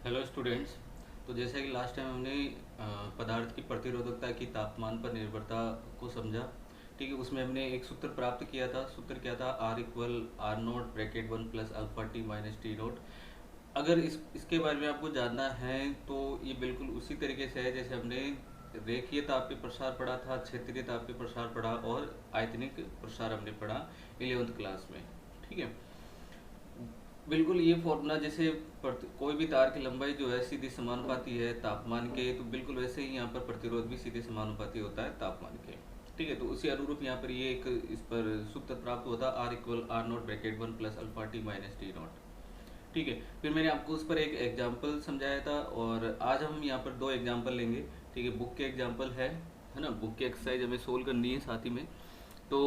Hello students. तो जैसा कि लास्ट टाइम हमने पदार्थ की प्रतिरोधकता की तापमान पर निर्भरता को समझा। ठीक है, उसमें हमने एक सूत्र प्राप्त किया था। सूत्र क्या था? R equal R naught bracket 1 + alpha T minus T naught. अगर इसके बारे में आपको जानना है तो ये बिल्कुल उसी तरीके से है जैसे हमने रेखीय ताप के प्रसार पढ़ा था, क्षेत्रीय ताप के प्रसार पढ़ा और आयतनिक प्रसार हमने पढ़ा 11th क्लास में। ठीक है, बिल्कुल ये फॉर्मूला जैसे कोई भी तार की लंबाई जो है सीधी समानुपाती है तापमान के, तो बिल्कुल वैसे ही यहाँ पर प्रतिरोध भी सीधे समानुपाती होता है तापमान के। ठीक है, तो उसी अनुरूप यहाँ पर ये एक इस पर सूत्र प्राप्त होता है, R equal R naught bracket 1 + alpha T minus T naught. ठीक है, फिर मैंने आपको उस पर एक एग्जाम्पल समझाया था और आज हम यहाँ पर दो एग्जाम्पल लेंगे। ठीक है, बुक के एग्जाम्पल है ना, बुक की एक्सरसाइज हमें सोल्व करनी है साथ ही में। तो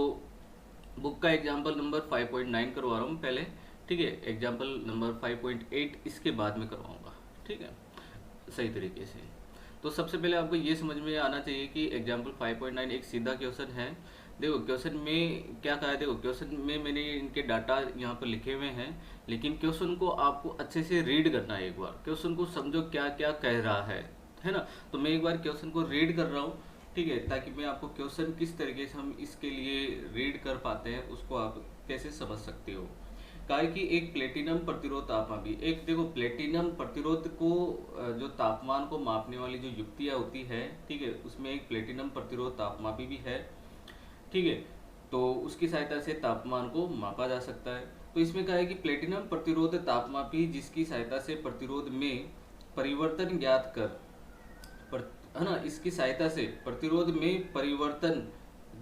बुक का एग्जाम्पल नंबर 5.9 करवा रहा हूँ पहले। ठीक है, एग्जाम्पल नंबर 5.8 इसके बाद में करवाऊँगा। ठीक है, सही तरीके से। तो सबसे पहले आपको ये समझ में आना चाहिए कि एग्जाम्पल 5.9 एक सीधा क्वेश्चन है। देखो क्वेश्चन में क्या कहा है, देखो क्वेश्चन में मैंने इनके डाटा यहाँ पर लिखे हुए हैं, लेकिन क्वेश्चन को आपको अच्छे से रीड करना है। एक बार क्वेश्चन को समझो क्या क्या कह रहा है ना। तो मैं एक बार क्वेश्चन को रीड कर रहा हूँ, ठीक है, ताकि मैं आपको क्वेश्चन किस तरीके से हम इसके लिए रीड कर पाते हैं उसको आप कैसे समझ सकते हो। काय कि एक प्लेटिनम प्रतिरोध तापमापी, एक देखो प्लेटिनम प्रतिरोध को जो तापमान को मापने वाली जो युक्तियाँ होती है, ठीक है, उसमें एक प्लेटिनम प्रतिरोध तापमापी भी है। ठीक है, तो उसकी सहायता से तापमान को मापा जा सकता है। तो इसमें क्या है कि प्लेटिनम प्रतिरोध तापमापी जिसकी सहायता से प्रतिरोध में परिवर्तन ज्ञात कर है ना, इसकी सहायता से प्रतिरोध में परिवर्तन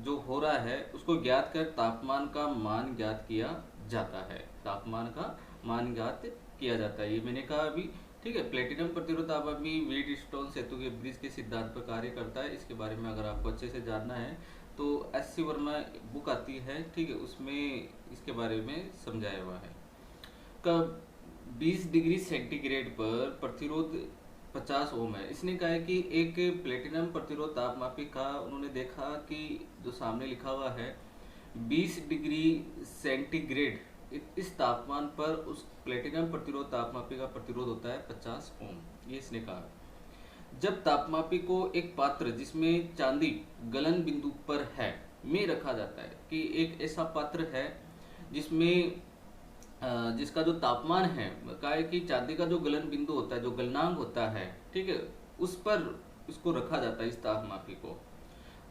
जो हो रहा है उसको ज्ञात कर तापमान का मान ज्ञात किया जाता है। तापमान का मान ज्ञात किया जाता है, ये मैंने कहा अभी। ठीक है, प्लेटिनम प्रतिरोध तापमापी व्हीटस्टोन सेतु के ब्रिज के सिद्धांत पर कार्य करता है। इसके बारे में अगर आपको अच्छे से जानना है तो एस.सी. वर्मा बुक आती है, ठीक है, उसमें इसके बारे में समझाया हुआ है। कब 20 डिग्री सेंटीग्रेड पर प्रतिरोध 50 ओम है। इसने कहा है कि एक प्लेटिनम प्रतिरोध तापमापी का उन्होंने देखा कि जो सामने लिखा हुआ है 20 डिग्री सेंटीग्रेड, इस तापमान पर उस प्लेटिनम प्रतिरोध तापमापी का प्रतिरोध होता है 50 ओम। ये इसने कहा। जब तापमापी को एक पात्र जिसमें चांदी गलन बिंदु पर है में रखा जाता है, कि एक ऐसा पात्र है जिसमें जिसका जो तापमान है, का है कि चांदी का जो गलन बिंदु होता है, जो गलनांक होता है, ठीक है, उस पर इसको रखा जाता है इस तापमापी को।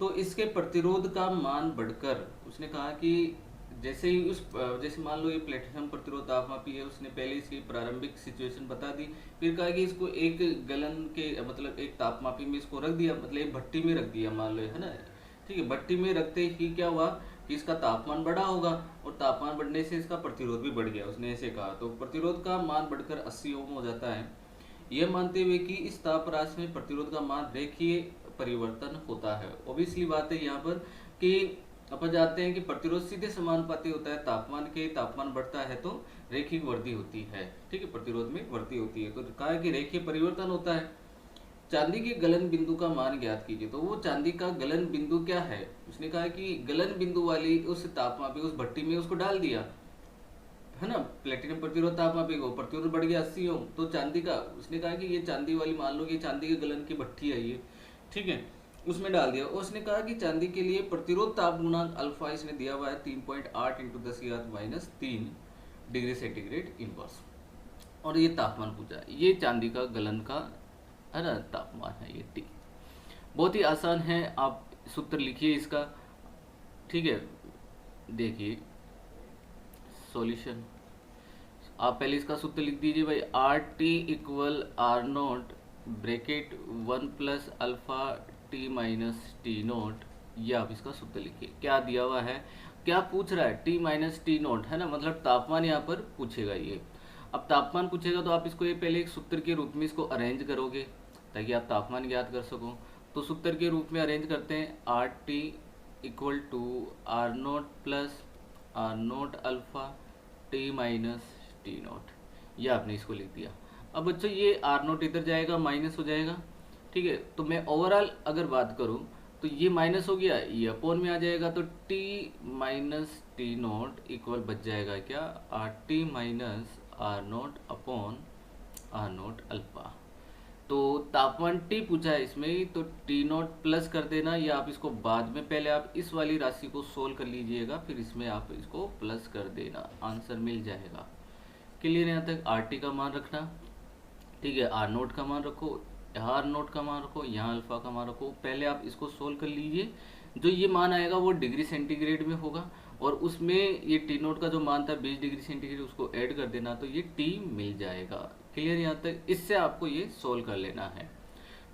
तो इसके प्रतिरोध का मान बढ़कर उसने कहा कि जैसे ही जैसे मान लो ये प्लेटिनम प्रतिरोध तापमापी है, उसने पहले इसकी प्रारंभिक सिचुएशन बता दी, फिर कहा कि इसको एक गलन के मतलब एक तापमापी में इसको रख दिया, मतलब एक भट्टी में रख दिया मान लो, है ना। ठीक है, भट्टी में रखते ही क्या हुआ कि इसका तापमान बढ़ा होगा और तापमान बढ़ने से इसका प्रतिरोध भी बढ़ गया, उसने ऐसे कहा। तो प्रतिरोध का मान बढ़कर 80 ओम हो जाता है, यह मानते हुए कि इस ताप राशि में प्रतिरोध का मान रेखीय परिवर्तन होता है। ओबियसली बात है यहाँ पर कि अपन जानते हैं कि प्रतिरोध सीधे समानुपाती होता है तापमान के। तापमान बढ़ता है तो रेखिक वृद्धि होती है, ठीक है, प्रतिरोध में वृद्धि होती है। तो कहा है कि रेखीय परिवर्तन होता है। चांदी के गलन बिंदु का मान ज्ञात कीजिए। तो वो चांदी का गलन बिंदु क्या है, उसने कहा कि गलन बिंदु वाली उस तापमापी उस भट्टी में उसको डाल दिया, है ना। प्लेटिनम प्रतिरोध तापमापी को प्रतिरोध बढ़ गया 80 ओम। तो चांदी का उसने कहा कि ये चांदी वाली, मान लो कि चांदी के गलन की भट्टी है ये, ठीक है, उसमें डाल दिया। और उसने कहा कि चांदी के लिए प्रतिरोध ताप गुणांक अल्फा इसने दिया हुआ है 3.8 × 10⁻³ डिग्री सेंटीग्रेड इनवर्स। और ये तापमान पूछा, ये चांदी का गलन का, है ना, तापमान है ये टी। बहुत ही आसान है, आप सूत्र लिखिए इसका। ठीक है, देखिए सॉल्यूशन, आप पहले इसका सूत्र लिख दीजिए भाई, R T equal R naught bracket 1 + alpha T minus T naught. ये आप इसका सूत्र लिखिए। क्या दिया हुआ है, क्या पूछ रहा है, टी माइनस टी नोट, है ना, मतलब तापमान यहाँ पर पूछेगा ये। अब तापमान पूछेगा तो आप इसको ये पहले एक सूत्र के रूप में इसको अरेंज करोगे ताकि आप तापमान ज्ञात कर सको। तो सूत्र के रूप में अरेंज करते हैं, R T equal to R naught plus R naught alpha T minus T naught. ये आपने इसको लिख दिया। अब बच्चों ये आर नोट इधर जाएगा, माइनस हो जाएगा, ठीक है। तो मैं ओवरऑल अगर बात करूं तो ये माइनस हो गया, ये अपोन में आ जाएगा, तो T minus T naught equal बच जाएगा क्या, R T minus R naught upon R naught alpha. तो तापमान टी पूछा है इसमें, तो टी नोट प्लस कर देना, या आप इसको बाद में, पहले आप इस वाली राशि को सोल्व कर लीजिएगा, फिर इसमें आप इसको प्लस कर देना, आंसर मिल जाएगा। क्लियर यहाँ तक? आर टी का मान रखना, ठीक है, आर नोट का मान रखो, आर नोट का मान रखो, यहाँ अल्फा का मान रखो। पहले आप इसको सोल्व कर लीजिए, जो ये मान आएगा वो डिग्री सेंटीग्रेड में होगा, और उसमें ये टी नोट का जो मान था 20 डिग्री सेंटीग्रेड, उसको ऐड कर देना, तो ये टी मिल जाएगा। क्लियर यहाँ तक? इससे आपको ये सोल्व कर लेना है,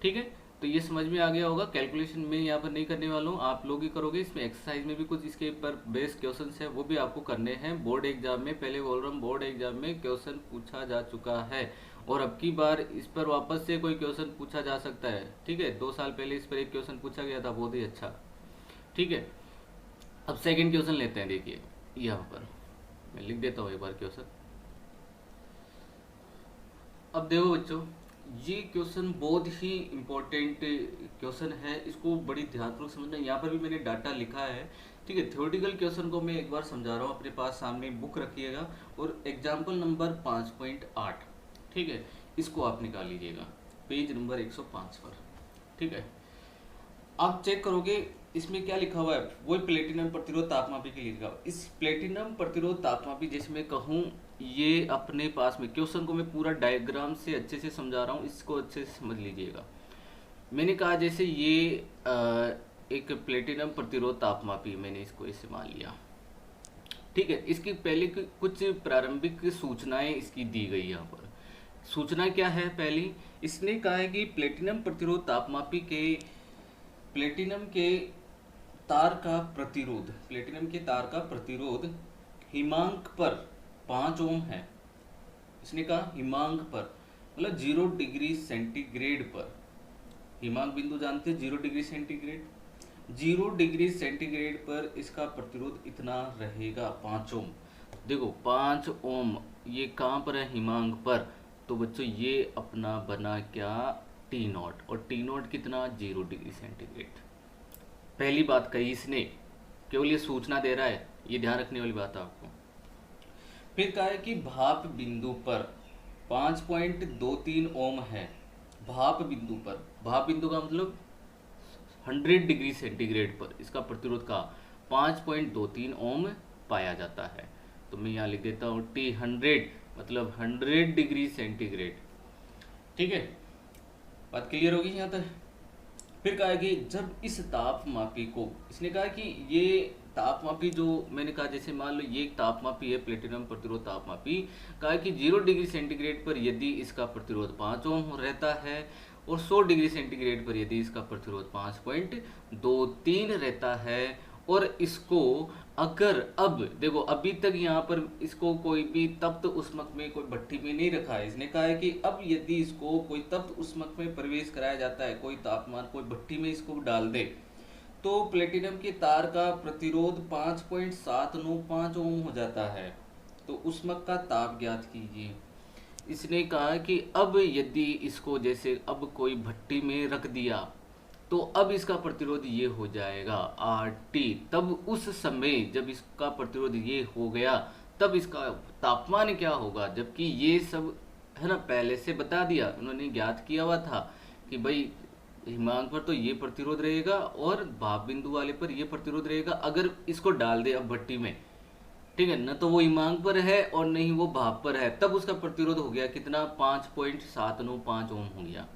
ठीक है। तो ये समझ में आ गया होगा। कैलकुलेशन में यहाँ पर नहीं करने वाला हूँ, आप लोग ही करोगे। इसमें एक्सरसाइज में भी कुछ इसके ऊपर बेस क्वेश्चंस है, वो भी आपको करने हैं बोर्ड एग्जाम में। पहले बोल रहा हूँ, बोर्ड एग्जाम में क्वेश्चन पूछा जा चुका है, और अब की बार इस पर वापस से कोई क्वेश्चन पूछा जा सकता है, ठीक है। 2 साल पहले इस पर एक क्वेश्चन पूछा गया था, बहुत ही अच्छा, ठीक है। अब सेकेंड क्वेश्चन लेते हैं। देखिए यहाँ पर मैं लिख देता हूँ एक बार क्वेश्चन। अब देखो बच्चों, ये क्वेश्चन बहुत ही इम्पोर्टेंट क्वेश्चन है, इसको बड़ी ध्यानपूर्वक समझना। यहाँ पर भी मैंने डाटा लिखा है, ठीक है। थ्योरेटिकल क्वेश्चन को मैं एक बार समझा रहा हूँ, अपने पास सामने बुक रखिएगा, और एग्जाम्पल नंबर 5.8, ठीक है, इसको आप निकाल लीजिएगा पेज नंबर 105 पर, ठीक है। आप चेक करोगे इसमें क्या लिखा हुआ है, वो प्लेटिनम प्रतिरोध तापमापी के लिए लिखा हुआ है। इस प्लेटिनम प्रतिरोध तापमापी, जैसे मैं कहूँ, ये अपने पास में क्वेश्चन को मैं पूरा डायग्राम से अच्छे से समझा रहा हूँ, इसको अच्छे से समझ लीजिएगा। मैंने कहा जैसे ये एक प्लेटिनम प्रतिरोध तापमापी, मैंने इसको ऐसे मान लिया, ठीक है। इसकी पहले कुछ प्रारंभिक सूचनाएं इसकी दी गई यहाँ पर। सूचना क्या है? पहली इसने कहा है कि प्लेटिनम प्रतिरोध तापमापी के प्लेटिनम के तार का प्रतिरोध, प्लेटिनम के तार का प्रतिरोध हिमांक पर 5 ओम है। इसने कहा हिमांक पर, मतलब 0 डिग्री सेंटीग्रेड पर। हिमांक बिंदु जानते हैं 0 डिग्री सेंटीग्रेड। 0 डिग्री सेंटीग्रेड पर इसका प्रतिरोध इतना रहेगा, 5 ओम। देखो 5 ओम, ये कहाँ पर है? हिमांक पर। तो बच्चों ये अपना बना क्या? T not. और टी नॉट कितना? 0 डिग्री सेंटीग्रेड। पहली बात कही इसने, केवल ये सूचना दे रहा है, ये ध्यान रखने वाली बात है आपको। फिर कहा है कि भाप बिंदु पर 5.23 ओम है। भाप बिंदु पर, भाप बिंदु का मतलब 100 डिग्री सेंटीग्रेड पर इसका प्रतिरोध का 5.23 ओम पाया जाता है। तो मैं यहाँ लिख देता हूँ T100, मतलब 100 डिग्री सेंटीग्रेड, ठीक है। बात क्लियर होगी यहाँ तक? फिर कहा कि जब इस तापमापी को, इसने कहा कि ये तापमापी जो मैंने कहा, जैसे मान लो ये एक तापमापी है, प्लेटिनम प्रतिरोध तापमापी, कहा कि 0 डिग्री सेंटीग्रेड पर यदि इसका प्रतिरोध 5 ओम रहता है, और 100 डिग्री सेंटीग्रेड पर यदि इसका प्रतिरोध 5.23 रहता है, और इसको अगर, अब देखो अभी तक यहाँ पर इसको कोई भी तप्त उष्मक में, कोई भट्टी में नहीं रखा है। इसने कहा है कि अब यदि इसको कोई तप्त उष्मक में प्रवेश कराया जाता है, कोई तापमान, कोई भट्टी में इसको डाल दे, तो प्लेटिनम के तार का प्रतिरोध 5.795 ओम हो जाता है। तो उष्मक का ताप ज्ञात कीजिए। इसने कहा कि अब यदि इसको, जैसे अब कोई भट्टी में रख दिया, तो अब इसका प्रतिरोध ये हो जाएगा RT। तब उस समय जब इसका प्रतिरोध ये हो गया, तब इसका तापमान क्या होगा? जबकि ये सब है ना पहले से बता दिया, उन्होंने ज्ञात किया हुआ था कि भाई हिमांक पर तो ये प्रतिरोध रहेगा, और भाप बिंदु वाले पर ये प्रतिरोध रहेगा। अगर इसको डाल दे अब भट्टी में, ठीक है ना, तो वो हिमांक पर है और नहीं वो भाप पर है, तब उसका प्रतिरोध हो गया कितना? 5.795 ओम हो गया,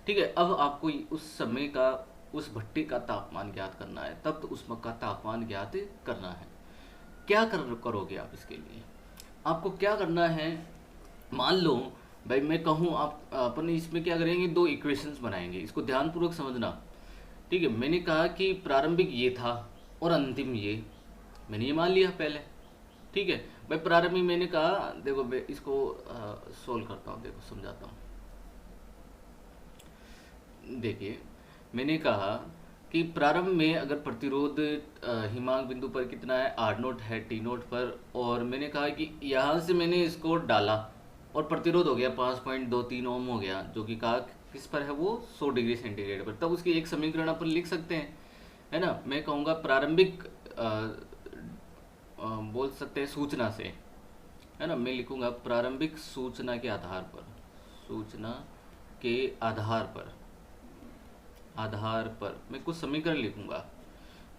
ठीक है। अब आपको उस समय का, उस भट्टी का तापमान ज्ञात करना है, तब तो उष्मक का तापमान ज्ञात करना है। क्या करोगे आप इसके लिए? आपको क्या करना है, मान लो भाई मैं कहूँ, आप अपन इसमें क्या करेंगे, 2 इक्वेशंस बनाएंगे, इसको ध्यानपूर्वक समझना, ठीक है। मैंने कहा कि प्रारंभिक ये था और अंतिम ये, मैंने ये मान लिया पहले, ठीक है भाई। प्रारंभिक मैंने कहा, देखो मैं इसको सोल्व करता हूँ, देखो समझाता हूँ। देखिए मैंने कहा कि प्रारंभ में अगर प्रतिरोध हिमांक बिंदु पर कितना है, R0 है T नोट पर, और मैंने कहा कि यहाँ से मैंने इसको डाला और प्रतिरोध हो गया 5.23 ओम हो गया, जो कि कहा किस पर है, वो 100 डिग्री सेंटीग्रेड पर। तब उसकी एक समीकरण अपन लिख सकते हैं, है ना। मैं कहूँगा प्रारंभिक बोल सकते हैं सूचना से, है ना। मैं लिखूंगा प्रारंभिक सूचना के आधार पर, सूचना के आधार पर मैं कुछ समीकरण लिखूंगा,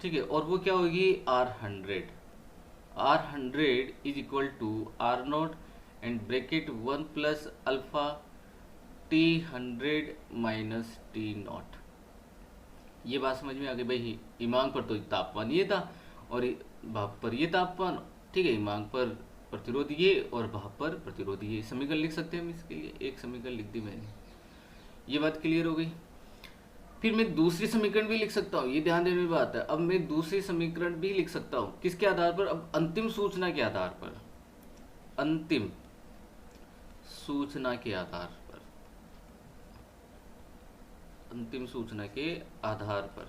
ठीक है। और वो क्या होगी, R100 is equal to R0 and bracket 1 plus alpha T100 minus T0। ये बात समझ में आ गई भाई। हिमांक पर तो तापमान ये था और भाप पर ये तापमान, ठीक है। हिमांक पर प्रतिरोध ये और भाप पर प्रतिरोध ये। समीकरण लिख सकते हैं हम इसके लिए, एक समीकरण लिख दी मैंने। ये बात क्लियर हो गई। फिर मैं दूसरी समीकरण भी लिख सकता हूँ, ये ध्यान देने की बात है। अब मैं दूसरी समीकरण भी लिख सकता हूँ, किसके आधार पर, अब अंतिम सूचना के आधार पर। अंतिम सूचना के आधार पर, अंतिम सूचना के आधार पर,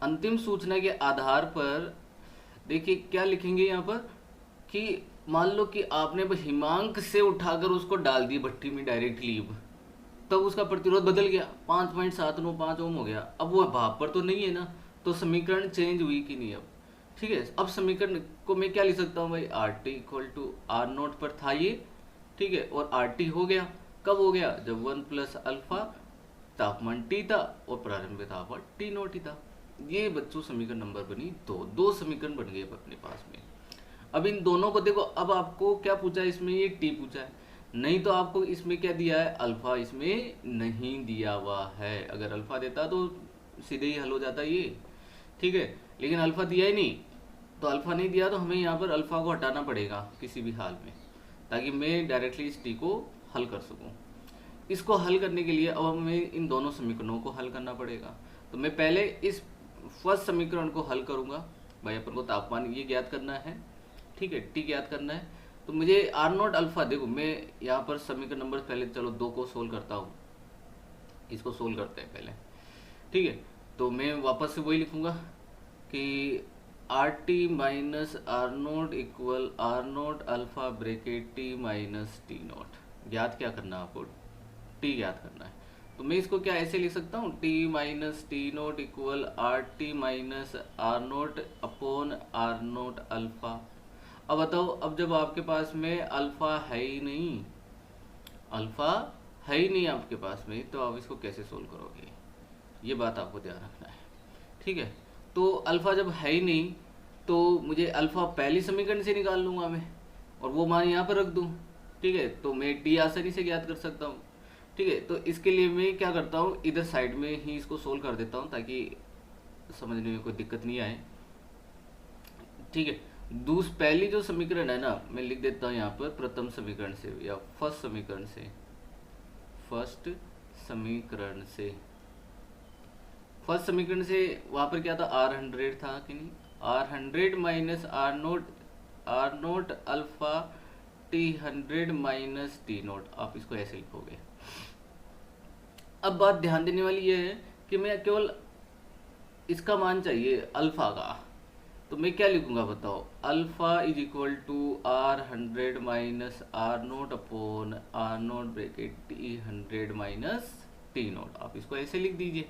अंतिम सूचना के आधार पर देखिए क्या लिखेंगे यहाँ पर कि मान लो कि आपने हिमांक से उठाकर उसको डाल दी भट्टी में डायरेक्टली, तब उसका प्रतिरोध बदल गया, 5.795 ओम हो गया। अब वो भाप पर तो नहीं है ना, तो समीकरण चेंज हुई कि नहीं अब, ठीक है। अब समीकरण को मैं क्या लिख सकता हूँ भाई, RT इक्वल टू R0 पर था ये, ठीक है। और RT हो गया, कब हो गया, जब 1 प्लस अल्फा तापमान T था और प्रारंभिक तापमान T0 ही था। ये बच्चों समीकरण नंबर बनी दो समीकरण बन गए अपने पास में। अब इन दोनों को देखो, अब आपको क्या पूछा है इसमें, ये T पूछा है, नहीं तो आपको इसमें क्या दिया है, अल्फा इसमें नहीं दिया हुआ है। अगर अल्फा देता तो सीधे ही हल हो जाता ये, ठीक है। लेकिन अल्फा दिया ही नहीं, तो अल्फा नहीं दिया तो हमें यहाँ पर अल्फा को हटाना पड़ेगा किसी भी हाल में, ताकि मैं डायरेक्टली इस T को हल कर सकूँ। इसको हल करने के लिए अब हमें इन दोनों समीकरणों को हल करना पड़ेगा। तो मैं पहले इस फर्स्ट समीकरण को हल करूँगा भाई। अपन को तापमान ये ज्ञात करना है, ठीक है, T ज्ञात करना है। तो मुझे R0 अल्फा, देखो मैं यहाँ पर समीकरण नंबर पहले चलो 2 को सोल्व करता हूँ, इसको सोल्व करते हैं पहले, ठीक है। तो मैं वापस से वही लिखूँगा कि RT minus R0 equal R0 alpha bracket T minus T0। ज्ञात क्या करना है आपको, T ज्ञात करना है। तो मैं इसको क्या ऐसे लिख सकता हूँ, T minus T0 equal RT minus R0 upon R0 alpha. अब बताओ, अब जब आपके पास में अल्फा है ही नहीं, अल्फा है ही नहीं आपके पास में, तो आप इसको कैसे सोल्व करोगे, ये बात आपको ध्यान रखना है, ठीक है। तो अल्फा जब है ही नहीं, तो मुझे अल्फा पहली समीकरण से निकाल लूँगा मैं और वो मान यहाँ पर रख दूँ, ठीक है। तो मैं T आसानी से ज्ञात कर सकता हूँ, ठीक है। तो इसके लिए मैं क्या करता हूँ, इधर साइड में ही इसको सोल्व कर देता हूँ ताकि समझने में कोई दिक्कत नहीं आए, ठीक है। पहली जो समीकरण है ना, मैं लिख देता हूँ यहाँ पर प्रथम समीकरण से या फर्स्ट समीकरण से, फर्स्ट समीकरण से वहाँ पर क्या था, R100 था कि नहीं, R100 minus R0 alpha T100 minus T0। आप इसको ऐसे लिखोगे। अब बात ध्यान देने वाली ये है कि मैं केवल इसका मान चाहिए अल्फा का, तो मैं क्या लिखूंगा बताओ, alpha is equal to R100 minus R0 upon R0 bracket T100 minus T0। आप इसको ऐसे लिख दीजिए।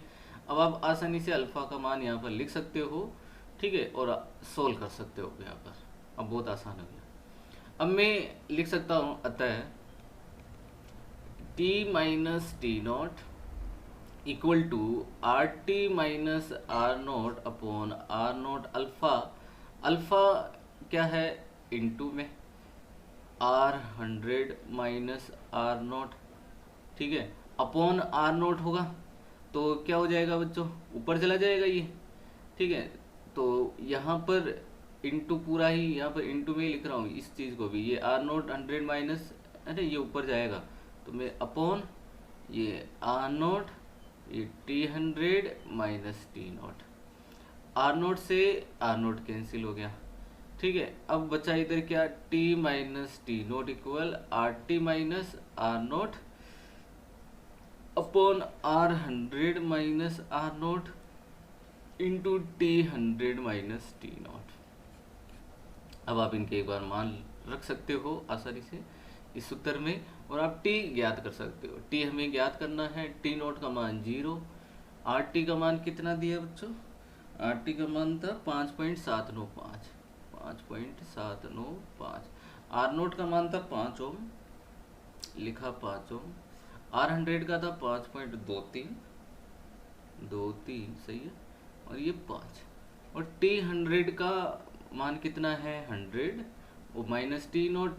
अब आप आसानी से अल्फा का मान यहाँ पर लिख सकते हो, ठीक है, और सोल्व कर सकते हो यहाँ पर। अब बहुत आसान हो गया। अब मैं लिख सकता हूँ, अतः T minus T0 equal to RT minus R0 upon R0 alpha. Alpha क्या है, इनटू में R100 माइनस R0, ठीक है, अपॉन R0 होगा तो क्या हो जाएगा बच्चों, ऊपर चला जाएगा ये, ठीक है। तो यहाँ पर इनटू पूरा ही, यहाँ पर इनटू में ही लिख रहा हूँ इस चीज़ को भी, ये R0 100 माइनस, अरे ये ऊपर जाएगा तो मैं अपॉन ये R0 ये T100 माइनस T0। R0 से R0 कैंसिल हो गया, ठीक है। अब बचा इधर क्या, T minus T0 equal RT minus R0 upon R100 minus R0 into T100 minus T0। अब आप इनके एक बार मान रख सकते हो आसानी से इस सूत्र में, और आप T ज्ञात कर सकते हो। T हमें ज्ञात करना है, T0 का मान 0, RT का मान कितना दिया बच्चों, RT का मान था 5.795, 5.795। R0 का मान था 5 ओम, लिखा 5 ओम। R100 का था 5.23 सही है, और ये 5, और T100 का मान कितना है 100, और माइनस T0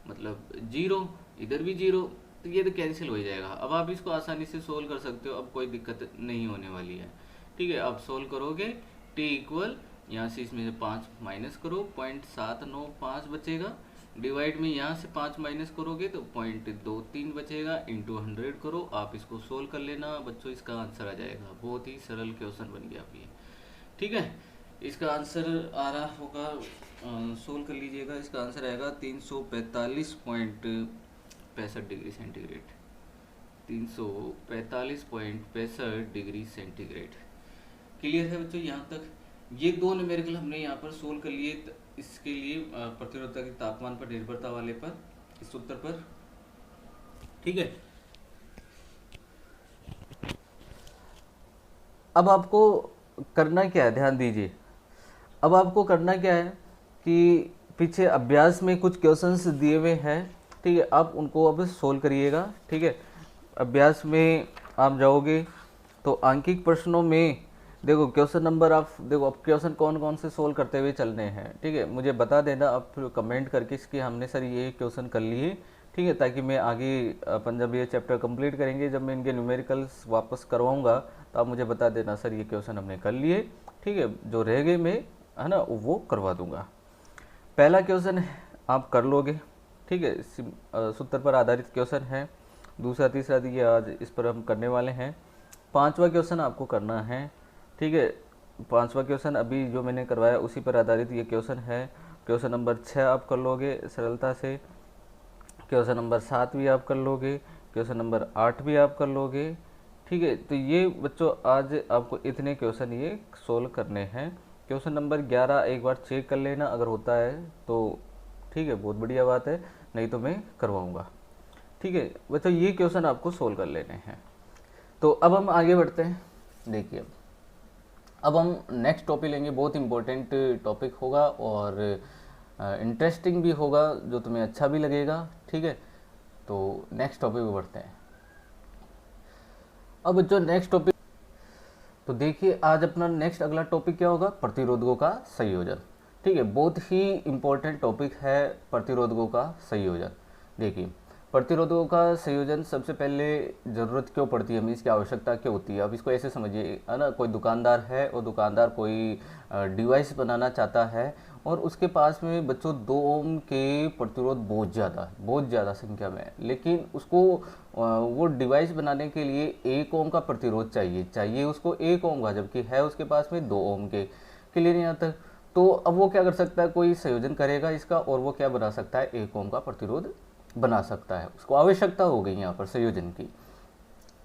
मतलब 0, इधर भी 0, तो ये तो कैंसिल हो जाएगा। अब आप इसको आसानी से सोल्व कर सकते हो, अब कोई दिक्कत नहीं होने वाली है। ठीक है, अब सोल्व करोगे T इक्वल, यहाँ से इसमें से 5 माइनस करो, 0.795 बचेगा, डिवाइड में यहाँ से 5 माइनस करोगे तो 0.23 बचेगा, इंटू 100 करो। आप इसको सोल्व कर लेना बच्चों, इसका आंसर आ जाएगा। बहुत ही सरल क्वेश्चन बन गया आप ये। ठीक है, इसका आंसर आ रहा होगा, सोल्व कर लीजिएगा। इसका आंसर आएगा 345.65 degree centigrade, 345.65 degree centigrade. Clear है बच्चों यहाँ तक? ये दो न्यूमेरिकल हमने यहाँ पर सोल्व कर लिए। इसके लिए प्रतिरोधकता के तापमान पर निर्भरता वाले पर, इस सूत्र पर। ठीक है, अब आपको करना क्या है, ध्यान दीजिए। अब आपको करना क्या है कि पीछे अभ्यास में कुछ क्वेश्चंस दिए हुए हैं, ठीक है, आप उनको अब सोल्व करिएगा। ठीक है, अभ्यास में आप जाओगे तो आंकिक प्रश्नों में देखो क्वेश्चन नंबर, आप देखो अब क्वेश्चन कौन कौन से सोल्व करते हुए चलने हैं। ठीक है, मुझे बता देना आप कमेंट करके इसके हमने सर ये क्वेश्चन कर लिए। ठीक है, ताकि मैं आगे अपन जब ये चैप्टर कंप्लीट करेंगे, जब मैं इनके न्यूमेरिकल्स वापस करवाऊंगा तो आप मुझे बता देना सर ये क्वेश्चन हमने कर लिए। ठीक है, जो रह गए मैं, है ना, वो करवा दूंगा। पहला क्वेश्चन आप कर लोगे। ठीक है, सूत्र पर आधारित क्वेश्चन है। दूसरा तीसरा ये आज इस पर हम करने वाले हैं। पांचवा क्वेश्चन आपको करना है। ठीक है, पांचवा क्वेश्चन अभी जो मैंने करवाया उसी पर आधारित ये क्वेश्चन है। क्वेश्चन नंबर 6 आप कर लोगे सरलता से, क्वेश्चन नंबर 7 भी आप कर लोगे, क्वेश्चन नंबर 8 भी आप कर लोगे। ठीक है, तो ये बच्चों आज आपको इतने क्वेश्चन ये सोल्व करने हैं। क्वेश्चन नंबर 11 एक बार चेक कर लेना, अगर होता है तो ठीक है, बहुत बढ़िया बात है, नहीं तो मैं करवाऊँगा। ठीक है बच्चों, ये क्वेश्चन आपको सोल्व कर लेने हैं। तो अब हम आगे बढ़ते हैं। देखिए, अब हम नेक्स्ट टॉपिक लेंगे, बहुत इंपॉर्टेंट टॉपिक होगा और इंटरेस्टिंग भी होगा, जो तुम्हें अच्छा भी लगेगा। ठीक है, तो नेक्स्ट टॉपिक पे बढ़ते हैं। अब जो नेक्स्ट टॉपिक, तो देखिए आज अपना नेक्स्ट अगला टॉपिक क्या होगा, प्रतिरोधकों का संयोजन। ठीक है, बहुत ही इंपॉर्टेंट टॉपिक है प्रतिरोधकों का संयोजन। देखिए, प्रतिरोधकों का संयोजन सबसे पहले ज़रूरत क्यों पड़ती है हमें, इसकी आवश्यकता क्यों होती है। अब इसको ऐसे समझिए, है ना, कोई दुकानदार है और दुकानदार कोई डिवाइस बनाना चाहता है और उसके पास में बच्चों 2 ओम के प्रतिरोध बहुत ज़्यादा संख्या में है, लेकिन उसको वो डिवाइस बनाने के लिए 1 ओम का प्रतिरोध चाहिए उसको 1 ओम का, जबकि है उसके पास में 2 ओम के। क्लियर यहाँ तक? तो अब वो क्या कर सकता है, कोई संयोजन करेगा इसका और वो क्या बना सकता है, 1 ओम का प्रतिरोध बना सकता है। उसको आवश्यकता हो गई यहाँ पर संयोजन की।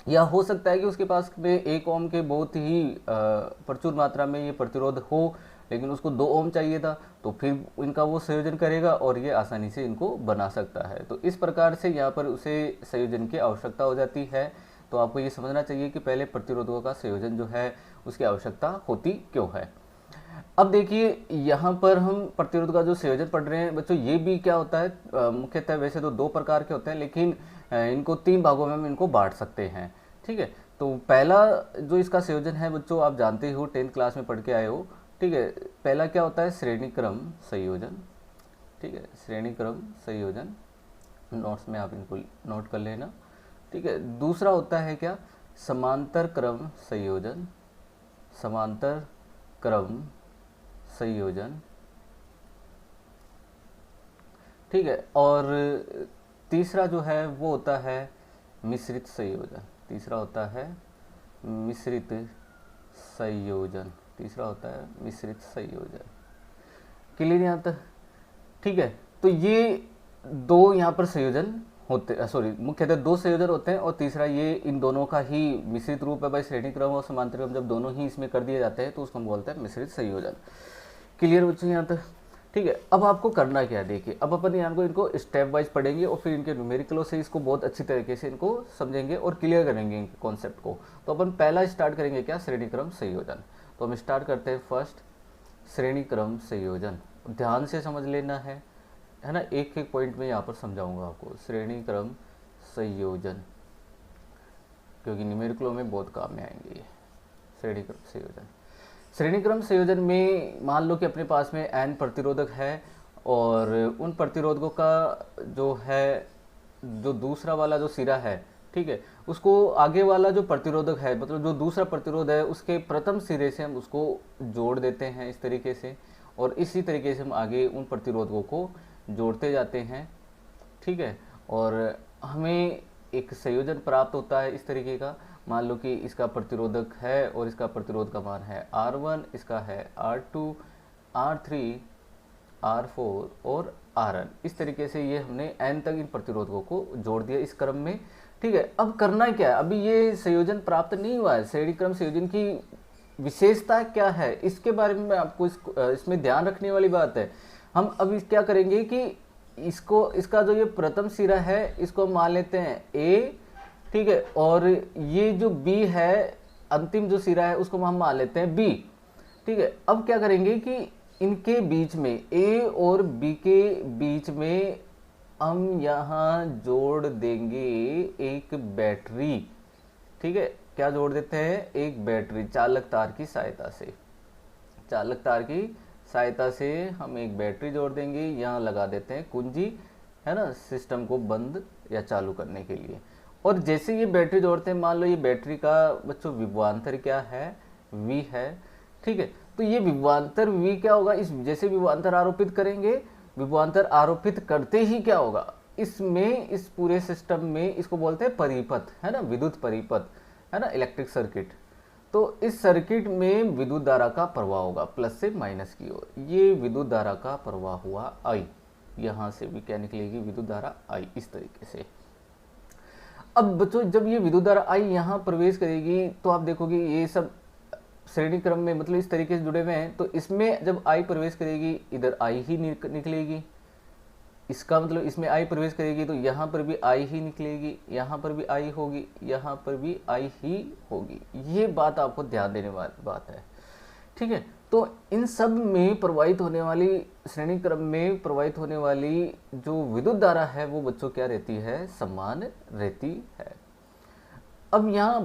या हो सकता है कि उसके पास में 1 ओम के बहुत ही प्रचुर मात्रा में ये प्रतिरोध हो, लेकिन उसको 2 ओम चाहिए था, तो फिर इनका वो संयोजन करेगा और ये आसानी से इनको बना सकता है। तो इस प्रकार से यहाँ पर उसे संयोजन की आवश्यकता हो जाती है। तो आपको ये समझना चाहिए कि पहले प्रतिरोधकों का संयोजन जो है उसकी आवश्यकता होती क्यों है। अब देखिए, यहाँ पर हम प्रतिरोध का जो संयोजन पढ़ रहे हैं बच्चों, ये भी क्या होता है, मुख्यतः वैसे तो 2 प्रकार के होते हैं, लेकिन इनको 3 भागों में हम इनको बांट सकते हैं। ठीक है, तो पहला जो इसका संयोजन है बच्चों, आप जानते हो 10th क्लास में पढ़ के आए हो। ठीक है, पहला क्या होता है, श्रेणी क्रम संयोजन। ठीक है, श्रेणी क्रम संयोजन, नोट्स में आप इनको नोट कर लेना। ठीक है, दूसरा होता है क्या, समांतर क्रम संयोजन, समांतर क्रम संयोजन। ठीक है, और तीसरा जो है वो होता है मिश्रित संयोजन। तीसरा होता है मिश्रित संयोजन, तीसरा होता है मिश्रित संयोजन। क्लियर यहाँ तक? ठीक है, तो ये 2 यहाँ पर संयोजन होते, सॉरी, मुख्यतः 2 संयोजन होते हैं और तीसरा ये इन दोनों का ही मिश्रित रूप है भाई। श्रेणी क्रम और समांतर क्रम जब दोनों ही इसमें कर दिए जाते हैं तो उसको हम बोलते हैं मिश्रित संयोजन। क्लियर बच्चों यहाँ तक? ठीक है, अब आपको करना क्या है, देखिए अब अपन यहाँ को इनको स्टेप वाइज पढ़ेंगे और फिर इनके न्यूमेरिकलों से इसको बहुत अच्छी तरीके से इनको समझेंगे और क्लियर करेंगे इनके कॉन्सेप्ट को। तो अपन पहला स्टार्ट करेंगे क्या, श्रेणी क्रम संयोजन। तो हम स्टार्ट करते हैं फर्स्ट, श्रेणी क्रम संयोजन। ध्यान से समझ लेना है ना, एक एक पॉइंट में यहाँ पर समझाऊंगा आपको। श्रेणी क्रम संयोजन, क्योंकि न्यूमेरिकलों में बहुत काम में आएंगे ये श्रेणी क्रम संयोजन। श्रेणी क्रम संयोजन में मान लो कि अपने पास में n प्रतिरोधक है और उन प्रतिरोधकों का जो है जो दूसरा वाला जो सिरा है, ठीक है, उसको आगे वाला जो प्रतिरोधक है मतलब जो दूसरा प्रतिरोध है उसके प्रथम सिरे से हम उसको जोड़ देते हैं इस तरीके से, और इसी तरीके से हम आगे उन प्रतिरोधकों को जोड़ते जाते हैं, ठीक है। और हमें एक संयोजन प्राप्त होता है इस तरीके का। मान लो कि इसका प्रतिरोधक है और इसका प्रतिरोध का मान है R1, इसका है R2, R3, R4 और Rn। इस तरीके से ये हमने n तक इन प्रतिरोधकों को जोड़ दिया इस क्रम में, ठीक है। अब करना क्या है, अभी ये संयोजन प्राप्त नहीं हुआ है, श्रेणी क्रम संयोजन की विशेषता क्या है इसके बारे में आपको इसमें ध्यान रखने वाली बात है। हम अभी क्या करेंगे कि इसको इसका जो ये प्रथम सिरा है इसको मान लेते हैं A, ठीक है, और ये जो B है अंतिम जो सिरा है उसको हम मान लेते हैं B, ठीक है। अब क्या करेंगे कि इनके बीच में A और B के बीच में हम यहाँ जोड़ देंगे एक बैटरी, ठीक है। क्या जोड़ देते हैं, एक बैटरी चालक तार की सहायता से, चालक तार की सहायता से हम एक बैटरी जोड़ देंगे, यहाँ लगा देते हैं कुंजी, है ना, सिस्टम को बंद या चालू करने के लिए। और जैसे ये बैटरी जोड़ते हैं, मान लो ये बैटरी का बच्चों विभवांतर क्या है, V है, ठीक है। तो ये विभवांतर V क्या होगा, इस जैसे विभवांतर आरोपित करेंगे, विभवांतर आरोपित करते ही क्या होगा, इसमें इस पूरे सिस्टम में इसको बोलते हैं परिपथ, है ना, विद्युत परिपथ, है ना, इलेक्ट्रिक सर्किट। तो इस सर्किट में विद्युत धारा का प्रवाह होगा प्लस से माइनस की ओर, ये विद्युत धारा का प्रवाह हुआ I, यहाँ से भी क्या निकलेगी विद्युत धारा I इस तरीके से। अब बच्चों जब ये विद्युत धारा I यहाँ प्रवेश करेगी तो आप देखोगे ये सब श्रेणी क्रम में मतलब इस तरीके से जुड़े हुए हैं, तो इसमें जब I प्रवेश करेगी इधर I ही निकलेगी, इसका मतलब इसमें I प्रवेश करेगी तो यहाँ पर भी I ही निकलेगी, यहाँ पर भी I होगी, यहाँ पर भी I ही होगी। ये बात आपको ध्यान देने वाली बात है, ठीक है। तो इन सब में प्रवाहित होने वाली श्रेणी क्रम में प्रवाहित होने वाली जो विद्युत धारा है वो बच्चों क्या रहती है, समान रहती है। अब यहाँ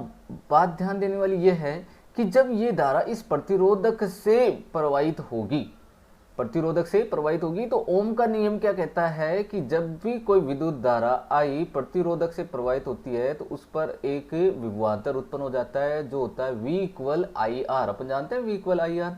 बात ध्यान देने वाली ये है कि जब ये धारा इस प्रतिरोधक से प्रवाहित होगी, प्रतिरोधक से प्रवाहित होगी, तो ओम का नियम क्या कहता है कि जब भी कोई विद्युत धारा I प्रतिरोधक से प्रवाहित होती है तो उस पर एक विभवांतर उत्पन्न हो जाता है जो होता है V इक्वल आई आर। अपन जानते हैं V इक्वल आई आर,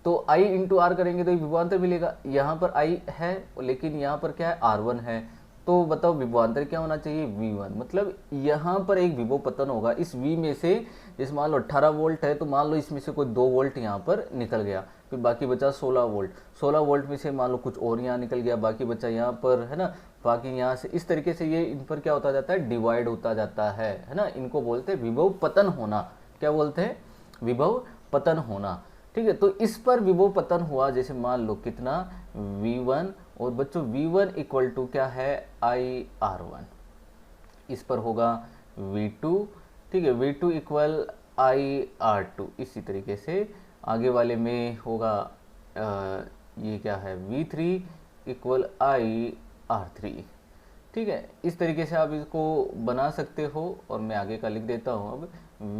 तो I इंटू आर करेंगे तो एक विभवांतर मिलेगा। यहाँ पर I है लेकिन यहाँ पर क्या है, R1 है, तो बताओ विभवांतर क्या होना चाहिए, V1। मतलब यहाँ पर एक विभव पतन होगा इस V में से, जैसे मान लो 18 वोल्ट है तो मान लो इसमें से कोई 2 वोल्ट यहाँ पर निकल गया, फिर बाकी बचा 16 वोल्ट, 16 वोल्ट में से मान लो कुछ और यहाँ निकल गया, बाकी बचा यहाँ पर, है ना, बाकी यहाँ से इस तरीके से ये इन पर क्या होता जाता है, डिवाइड होता जाता है ना। इनको बोलते हैं विभव पतन होना। क्या बोलते हैं, विभव पतन होना, ठीक है। तो इस पर विभव पतन हुआ, जैसे मान लो कितना V1, और बच्चों V1 इक्वल टू क्या है, IR1, इस पर होगा V2, ठीक है, V2 इक्वल IR2। इसी तरीके से आगे वाले में होगा ये क्या है, V3 इक्वल IR3, ठीक है। इस तरीके से आप इसको बना सकते हो, और मैं आगे का लिख देता हूँ अब,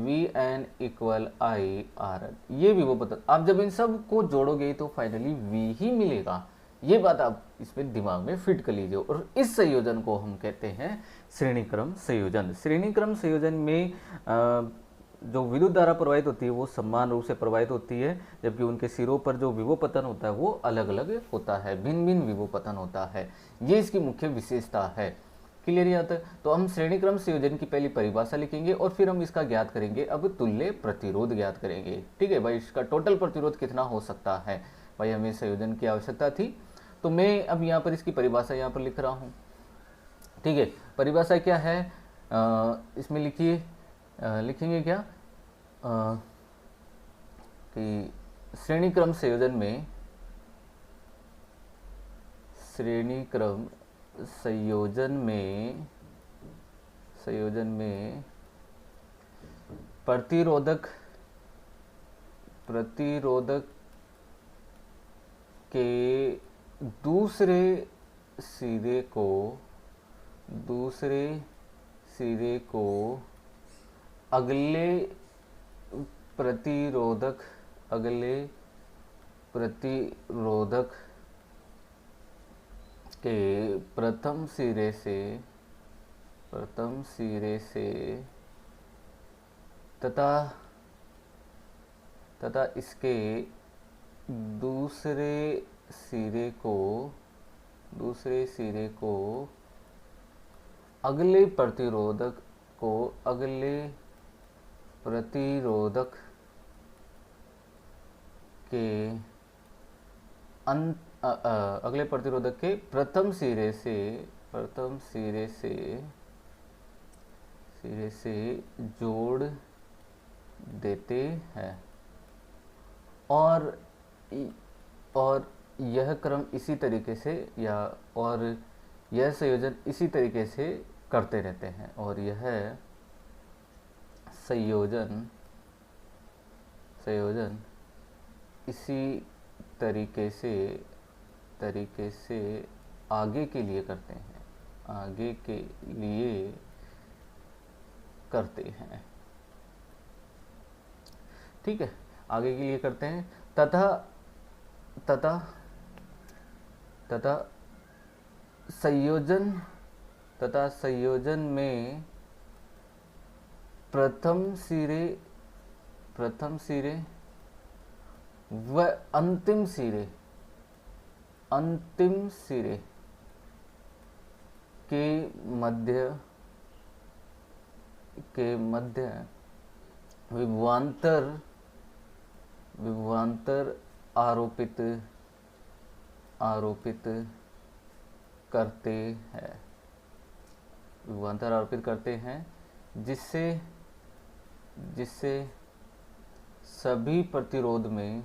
Vn इक्वल IRn। ये विभव पतन, आप जब इन सब को जोड़ोगे तो फाइनली V ही मिलेगा। ये बात आप इसमें दिमाग में फिट कर लीजिए, और इस संयोजन को हम कहते हैं श्रेणी क्रम संयोजन। श्रेणी क्रम संयोजन में जो विद्युत धारा प्रवाहित होती है वो समान रूप से प्रवाहित होती है, जबकि उनके सिरों पर जो विभव पतन होता है वो अलग अलग होता है, भिन्न भिन्न विभव पतन होता है। ये इसकी मुख्य विशेषता है। क्लियर यहाँ तक? तो हम श्रेणी क्रम संयोजन की पहली परिभाषा लिखेंगे और फिर हम इसका ज्ञात करेंगे। अब तुल्य प्रतिरोध ज्ञात करेंगे, ठीक है भाई। इसका टोटल प्रतिरोध कितना हो सकता है भाई, हमें संयोजन की आवश्यकता थी, तो मैं अब यहाँ पर इसकी परिभाषा यहाँ पर लिख रहा हूँ, ठीक है। परिभाषा क्या है, इसमें लिखिए, लिखेंगे क्या कि श्रेणी क्रम संयोजन में, श्रेणी क्रम संयोजन में प्रतिरोधक के दूसरे सिरे को अगले प्रतिरोधक के प्रथम सिरे से तथा इसके दूसरे सिरे को अगले प्रतिरोधक के अगले प्रतिरोधक के प्रथम सिरे से जोड़ देते हैं और यह क्रम इसी तरीके से और यह संयोजन इसी तरीके से करते रहते हैं और यह संयोजन इसी तरीके से आगे के लिए करते हैं। ठीक है, आगे के लिए करते हैं तथा संयोजन में प्रथम सिरे व अंतिम सिरे के मध्य विभवांतर आरोपित करते हैं जिससे सभी प्रतिरोध में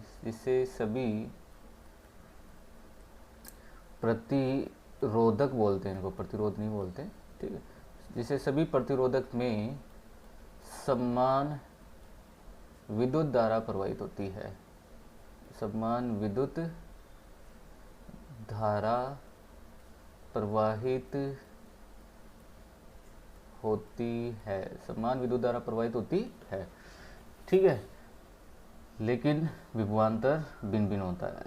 प्रतिरोधक बोलते हैं इनको, प्रतिरोध नहीं बोलते, ठीक है, जिसे सभी प्रतिरोधक में समान विद्युत धारा प्रवाहित होती है। समान विद्युत धारा प्रवाहित होती है, ठीक है, लेकिन विभवांतर भिन्न होता है,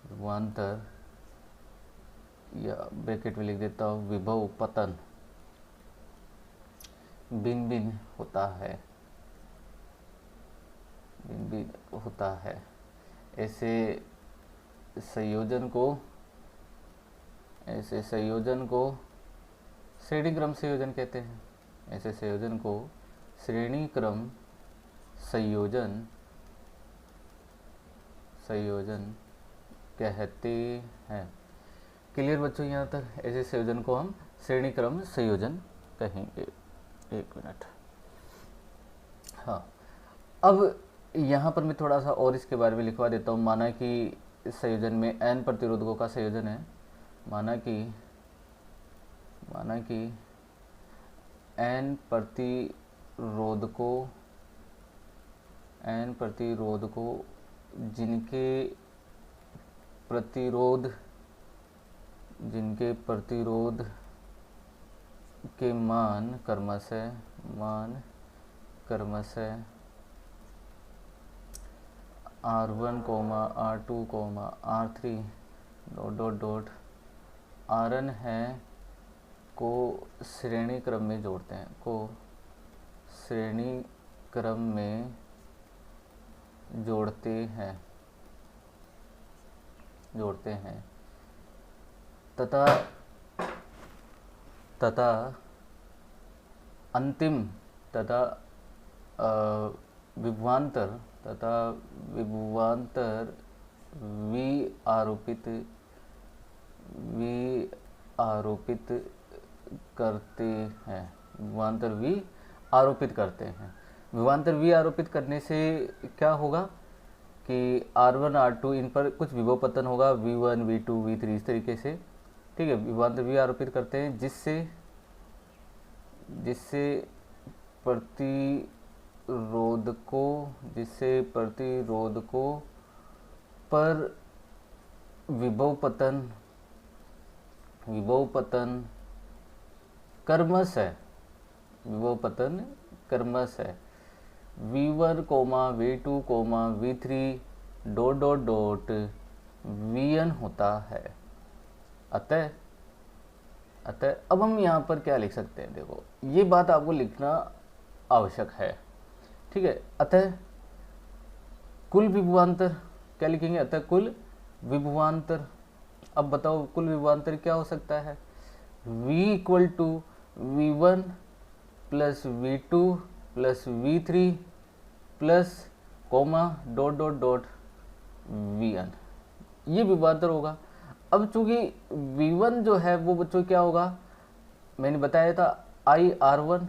विभवांतर या ब्रैकेट में लिख देता हूँ, विभव पतन भिन्न होता है। ऐसे संयोजन को श्रेणी क्रम संयोजन कहते हैं। ऐसे संयोजन को श्रेणी क्रम संयोजन कहते हैं। क्लियर बच्चों यहाँ तक? ऐसे संयोजन को हम श्रेणी क्रम संयोजन कहेंगे। एक मिनट, हाँ, अब यहाँ पर मैं थोड़ा सा और इसके बारे में लिखवा देता हूँ। माना कि संयोजन में n प्रतिरोधकों का संयोजन है। माना कि n प्रतिरोधकों जिनके प्रतिरोध के मान क्रमशः R1, R2, R3 ... Rn है को श्रेणी क्रम में जोड़ते हैं तथा अंतिम विभवांतर वी आरोपित करते हैं। विभवांतर वी आरोपित करने से क्या होगा कि R1, R2 इन पर कुछ विभव पतन होगा, V1, V2, V3 इस तरीके से, ठीक है। विभवांतर वी आरोपित करते हैं जिससे प्रतिरोधकों पर विभव पतन क्रमशः विभव पतन क्रमशः V1 comma V2 comma V3 dot dot dot Vn होता है। अतः अब हम यहाँ पर क्या लिख सकते हैं, देखो ये बात आपको लिखना आवश्यक है, ठीक है। अतः कुल विभवांतर क्या लिखेंगे, अतः कुल विभवांतर। अब बताओ कुल विभवांतर क्या हो सकता है, V equal to V1 plus V2 plus V3 plus comma dot dot dot Vn, ये विभवांतर होगा। अब चूंकि V1 जो है वो बच्चों क्या होगा, मैंने बताया था IR1,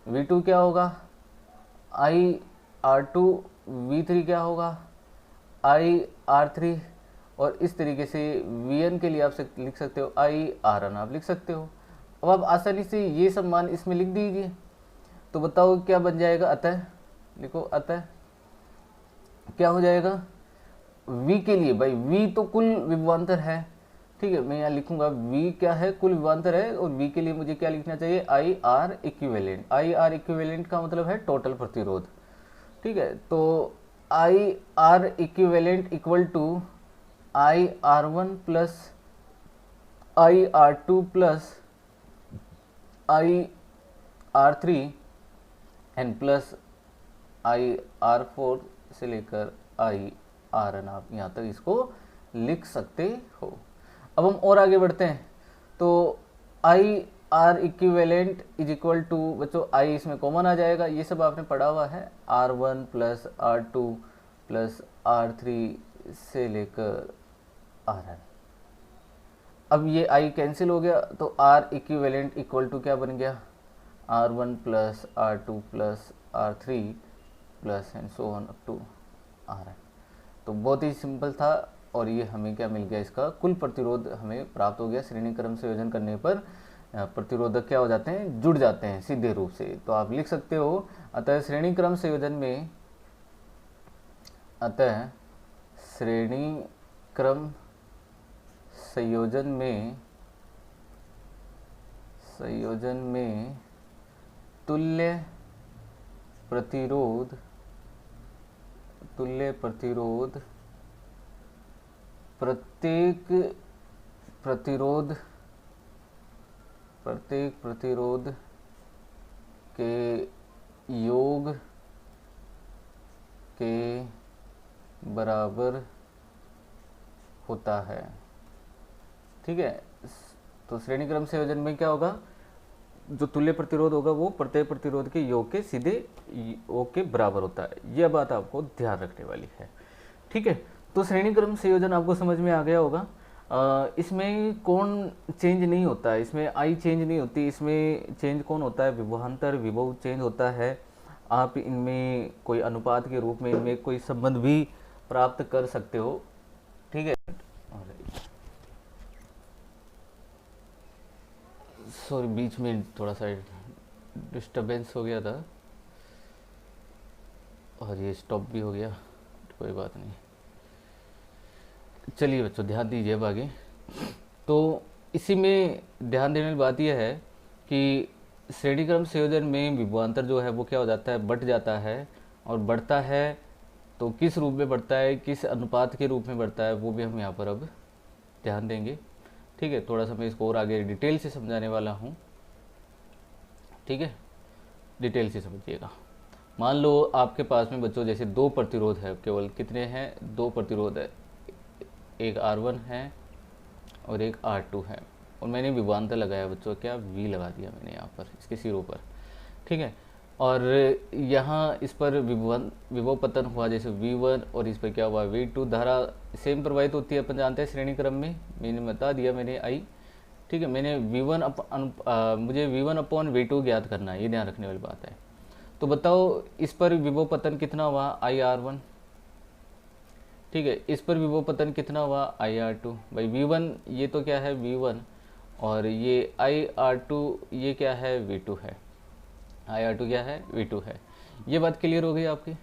V2 क्या होगा IR2, V3 क्या होगा IR3, और इस तरीके से Vn के लिए आप लिख सकते हो IRn, आप लिख सकते हो। अब आप आसानी से ये सब मान इसमें लिख दीजिए, तो बताओ क्या बन जाएगा। अतः लिखो, अतः क्या हो जाएगा V के लिए, भाई V तो कुल विभवांतर है, ठीक है। मैं यहाँ लिखूंगा V क्या है, कुल विभवांतर है, और V के लिए मुझे क्या लिखना चाहिए IR इक्विवेलेंट। IR इक्विवेलेंट का मतलब है टोटल प्रतिरोध, ठीक है। तो IR equivalent equal to IR1 plus IR2 plus IR3 and plus IR4 से लेकर IRn, आप यहाँ तक इसको लिख सकते हो। अब हम और आगे बढ़ते हैं, तो IR equivalent is equal to, बच्चों I इसमें कॉमन आ जाएगा, ये सब आपने पढ़ा हुआ है, R1 plus R2 plus R3 से लेकर Rn। अब ये I कैंसिल हो गया, तो R इक्विवेलेंट इक्वल टू क्या बन गया R1 plus R2 plus R3 plus and so on up to Rn। तो बहुत ही सिंपल था, और ये हमें क्या मिल गया, इसका कुल प्रतिरोध हमें प्राप्त हो गया। श्रेणी क्रम संयोजन करने पर प्रतिरोधक क्या हो जाते हैं, जुड़ जाते हैं सीधे रूप से। तो आप लिख सकते हो, अतः श्रेणी क्रम संयोजन में, अतः श्रेणी क्रम संयोजन में तुल्य प्रतिरोध प्रत्येक प्रतिरोध के योग के बराबर होता है, ठीक है। तो श्रेणी क्रम संयोजन में क्या होगा, जो तुल्य प्रतिरोध होगा वो प्रत्येक प्रतिरोध के योग के सीधे योग के बराबर होता है। यह बात आपको ध्यान रखने वाली है, ठीक है। तो श्रेणी क्रम संयोजन आपको समझ में आ गया होगा। इसमें कौन चेंज नहीं होता है, इसमें आई चेंज नहीं होती, इसमें चेंज कौन होता है, विभवांतर विभव चेंज होता है। आप इनमें कोई अनुपात के रूप में इनमें कोई संबंध भी प्राप्त कर सकते हो, ठीक है। सॉरी, बीच में थोड़ा सा डिस्टरबेंस हो गया था और ये स्टॉप भी हो गया, कोई बात नहीं। चलिए बच्चों ध्यान दीजिए अब आगे। तो इसी में ध्यान देने वाली बात यह है कि श्रेणी क्रम संयोजन में विभवांतर जो है वो क्या हो जाता है, बढ़ जाता है। और बढ़ता है तो किस रूप में बढ़ता है, किस अनुपात के रूप में बढ़ता है, वो भी हम यहाँ पर अब ध्यान देंगे, ठीक है। थोड़ा सा मैं इसको और आगे डिटेल से समझाने वाला हूँ, ठीक है। डिटेल से समझिएगा। मान लो आपके पास में बच्चों जैसे दो प्रतिरोध है, केवल कितने हैं, दो प्रतिरोध है, एक R1 है और एक R2 है, और मैंने विभवांतर लगाया बच्चों, क्या V लगा दिया मैंने यहाँ पर इसके सिरों पर, ठीक है। और यहाँ इस पर विभव पतन हुआ जैसे V1, और इस पर क्या हुआ V2। धारा सेम प्रवाहित होती है, अपन जानते हैं श्रेणी क्रम में, मैंने बता दिया मैंने I, ठीक है। मैंने मुझे V1 अपॉन V2 ज्ञात करना है, ये ध्यान रखने वाली बात है। तो बताओ इस पर विभव पतन कितना हुआ IR1, ठीक है। इस पर विभव पतन कितना हुआ IR2। भाई V1 ये तो क्या है V1, और ये IR2 ये क्या है V2 है, IR2 क्या है V2 है। ये बात क्लियर हो गई आपकी,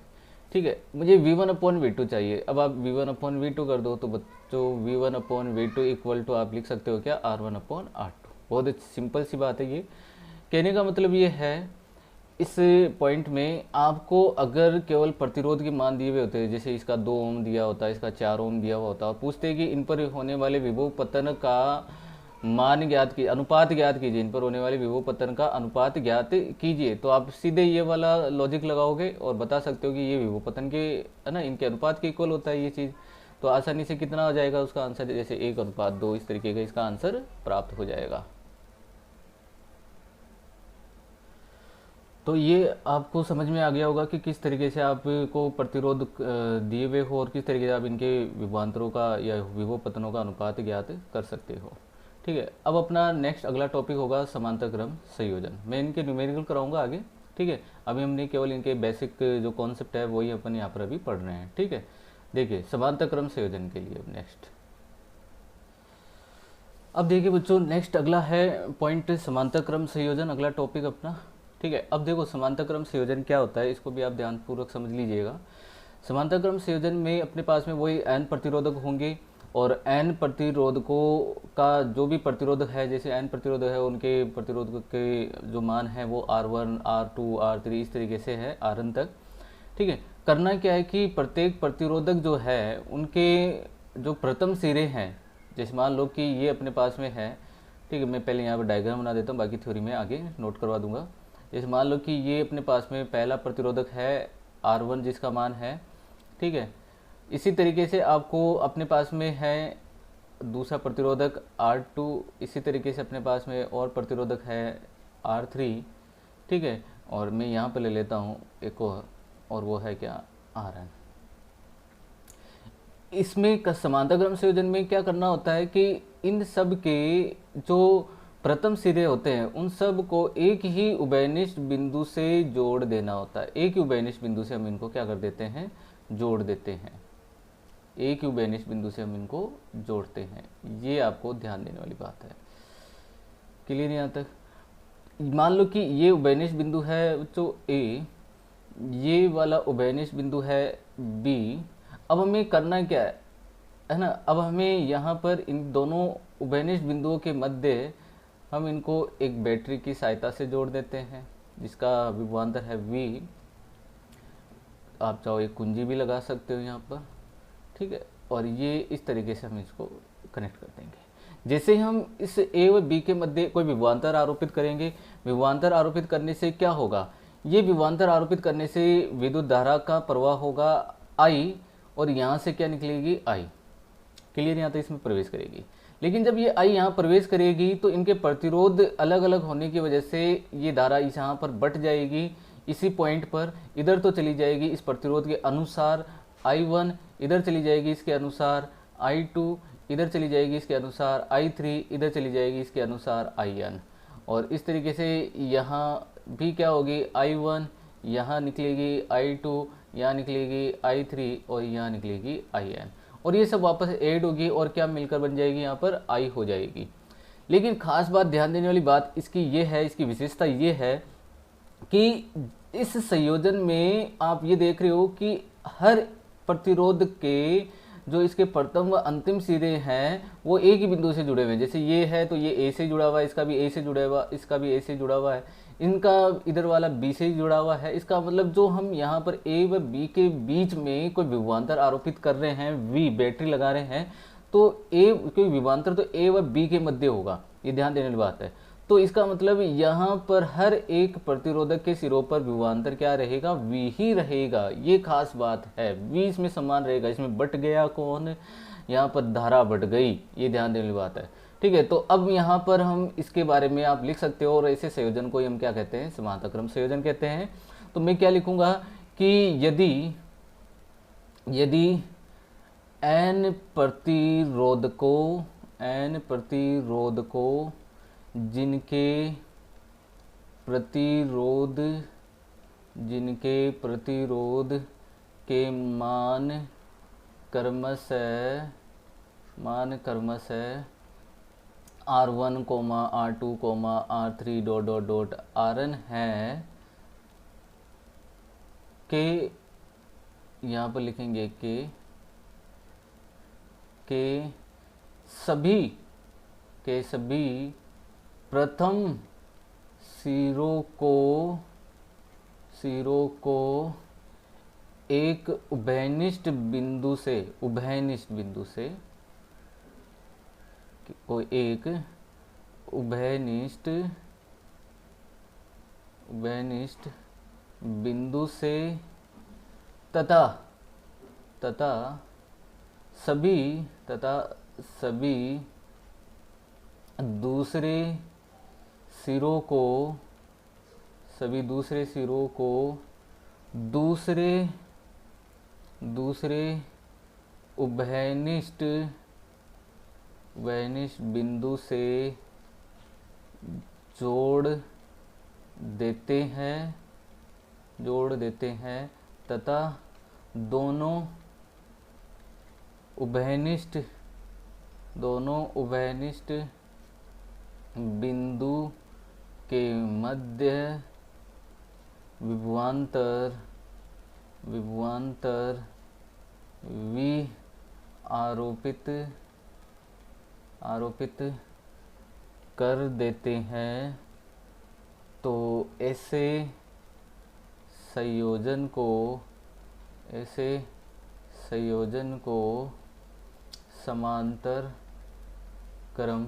ठीक है। मुझे V1 अपॉन V2 चाहिए। अब आप V1 अपॉन V2 कर दो, तो बच्चों V1 upon V2 equal to आप लिख सकते हो क्या R1 अपॉन R2। बहुत सिंपल सी बात है ये, कहने का मतलब ये है इस पॉइंट में आपको अगर केवल प्रतिरोध के मान दिए हुए होते हैं, जैसे इसका 2 ओम दिया होता है, इसका 4 ओम दिया हुआ होता है, और पूछते हैं कि इन पर होने वाले विभव पतन का मान ज्ञात कीजिए, अनुपात ज्ञात कीजिए, इन पर होने वाले विभव पतन का अनुपात ज्ञात कीजिए, तो आप सीधे ये वाला लॉजिक लगाओगे और बता सकते हो कि ये विभव पतन के, है ना, इनके अनुपात के इक्वल होता है ये चीज़। तो आसानी से कितना हो जाएगा उसका आंसर, जैसे 1:2, इस तरीके का इसका आंसर प्राप्त हो जाएगा। तो ये आपको समझ में आ गया होगा कि किस तरीके से आपको प्रतिरोध दिए हुए हो और किस तरीके से आप इनके विभवांतरों का या विभव पतनों का अनुपात ज्ञात कर सकते हो। ठीक है, अब अपना नेक्स्ट अगला टॉपिक होगा समांतर क्रम संयोजन। मैं इनके न्यूमेरिकल कराऊंगा आगे। ठीक है, अभी हमने केवल इनके बेसिक जो कॉन्सेप्ट है वही अपन यहाँ पर अभी पढ़ रहे हैं। ठीक है, देखिए समांतर क्रम संयोजन के लिए नेक्स्ट, अब देखिए बच्चों नेक्स्ट अगला है पॉइंट समांतर क्रम संयोजन, अगला टॉपिक अपना। ठीक है, अब देखो समांतर क्रम संयोजन क्या होता है, इसको भी आप ध्यानपूर्वक समझ लीजिएगा। समांतर क्रम संयोजन में अपने पास में वही n प्रतिरोधक होंगे और n प्रतिरोधकों का जो भी प्रतिरोधक है, जैसे n प्रतिरोधक है उनके प्रतिरोधक के जो मान है वो R1, R2, R3 इस तरीके से है Rn तक। ठीक है, करना क्या है कि प्रत्येक प्रतिरोधक जो है उनके जो प्रथम सिरे हैं, जैसे मान लो कि ये अपने पास में है। ठीक है, मैं पहले यहाँ पर डायग्राम बना देता हूँ, बाकी थ्योरी में आगे नोट करवा दूंगा। जैसे मान लो कि ये अपने पास में पहला प्रतिरोधक है R1 जिसका मान है। ठीक है, इसी तरीके से आपको अपने पास में है दूसरा प्रतिरोधक R2, इसी तरीके से अपने पास में और प्रतिरोधक है R3। ठीक है, और मैं यहाँ पर ले लेता हूँ एक और वो है क्या, Rn। इसमें समांतर क्रम संयोजन में क्या करना होता है कि इन सब के जो प्रथम सिरे होते हैं उन सब को एक ही उभयनिष्ठ बिंदु से जोड़ देना होता है। एक ही उभयनिष्ठ बिंदु से हम इनको क्या कर देते हैं, जोड़ देते हैं। एक ही उभयनिष्ठ बिंदु से हम इनको जोड़ते हैं, ये आपको ध्यान देने वाली बात है। क्लियर यहाँ तक? मान लो कि ये उभयनिष्ठ बिंदु है तो ए, ये वाला उभयनिष्ठ बिंदु है बी। अब हमें करना क्या है ना, अब हमें यहाँ पर इन दोनों उभयनिष्ठ बिंदुओं के मध्य हम इनको एक बैटरी की सहायता से जोड़ देते हैं जिसका विभवांतर है V। आप चाहो एक कुंजी भी लगा सकते हो यहाँ पर। ठीक है, और ये इस तरीके से हम इसको कनेक्ट कर देंगे। जैसे हम इस A व B के मध्य कोई विभवांतर आरोपित करेंगे, विभवांतर आरोपित करने से क्या होगा, ये विभवांतर आरोपित करने से विद्युत धारा का प्रवाह होगा I और यहाँ से क्या निकलेगी I। क्लियर? यहाँ तक इसमें प्रवेश करेगी। लेकिन जब ये I यहाँ प्रवेश करेगी तो इनके प्रतिरोध अलग अलग होने की वजह से ये धारा इस यहाँ पर बट जाएगी, इसी पॉइंट पर इधर तो चली जाएगी इस प्रतिरोध के अनुसार I1, इधर चली जाएगी इसके अनुसार I2, इधर चली जाएगी इसके अनुसार I3, इधर चली जाएगी इसके अनुसार IN। और इस तरीके से यहाँ भी क्या होगी, I1 यहाँ निकलेगी, I2 यहाँ निकलेगी, I3 और यहाँ निकलेगी IN, और ये सब वापस ऐड होगी और क्या मिलकर बन जाएगी, यहाँ पर I हो जाएगी। लेकिन खास बात, ध्यान देने वाली बात इसकी ये है, इसकी विशेषता ये है कि इस संयोजन में आप ये देख रहे हो कि हर प्रतिरोध के जो इसके प्रथम व अंतिम सिरे हैं वो एक ही बिंदु से जुड़े हुए हैं। जैसे ये है तो ये A से जुड़ा हुआ है, इसका भी A से जुड़ा हुआ, इसका भी A से जुड़ा हुआ है, इनका इधर वाला B से जुड़ा हुआ है। इसका मतलब जो हम यहाँ पर A व B के बीच में कोई विभवांतर आरोपित कर रहे हैं, V बैटरी लगा रहे हैं, तो कोई विभवांतर तो A व B के मध्य होगा, ये ध्यान देने वाली बात है। तो इसका मतलब यहाँ पर हर एक प्रतिरोधक के सिरों पर विभवांतर क्या रहेगा, V ही रहेगा। ये खास बात है, V इसमें समान रहेगा। इसमें बट गया कौन, यहाँ पर धारा बट गई, ये ध्यान देने वाली बात है। ठीक है, तो अब यहाँ पर हम इसके बारे में आप लिख सकते हो, और ऐसे संयोजन को हम क्या कहते हैं, समांतर क्रम संयोजन कहते हैं। तो मैं क्या लिखूंगा कि यदि n प्रतिरोधकों जिनके प्रतिरोध के मान क्रमशः R1, R2, R3 Rn है के, यहाँ पर लिखेंगे के सभी प्रथम सिरों को एक उभयनिष्ठ बिंदु से कोई एक उभयनिष्ठ बिंदु से तथा सभी दूसरे सिरों को दूसरे उभयनिष्ठ बिंदु से जोड़ देते हैं तथा दोनों उभयनिष्ठ बिंदु के मध्य विभवांतर V आरोपित कर देते हैं। तो ऐसे संयोजन को समांतर क्रम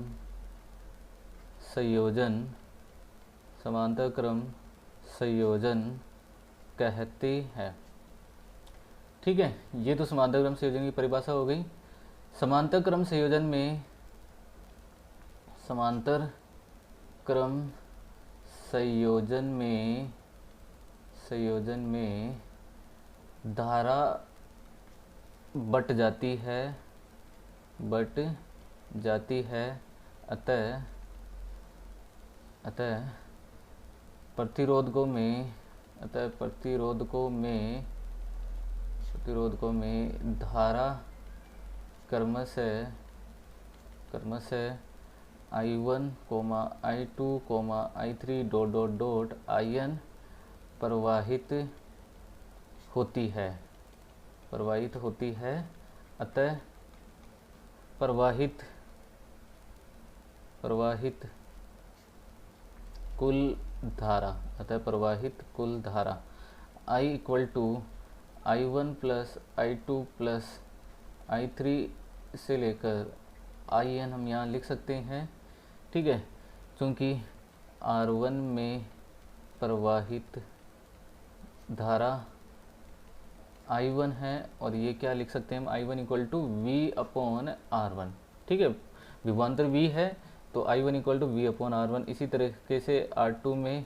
संयोजन कहते हैं। ठीक है, ये तो समांतर क्रम संयोजन की परिभाषा हो गई। समांतर क्रम संयोजन में धारा बट जाती है। अतः प्रतिरोधकों में धारा क्रमशः I1, I2, I3 ... IN प्रवाहित होती है। अतः प्रवाहित कुल धारा I equal to I1 plus I2 plus I3 से लेकर IN हम यहाँ लिख सकते हैं। ठीक है, क्योंकि R1 में प्रवाहित धारा I1 है और ये क्या लिख सकते हैं हम, I1 इक्वल टू V/R1। ठीक है, विभवांतर V है तो I1 इक्वल टू V/R1। इसी तरीके से R2 में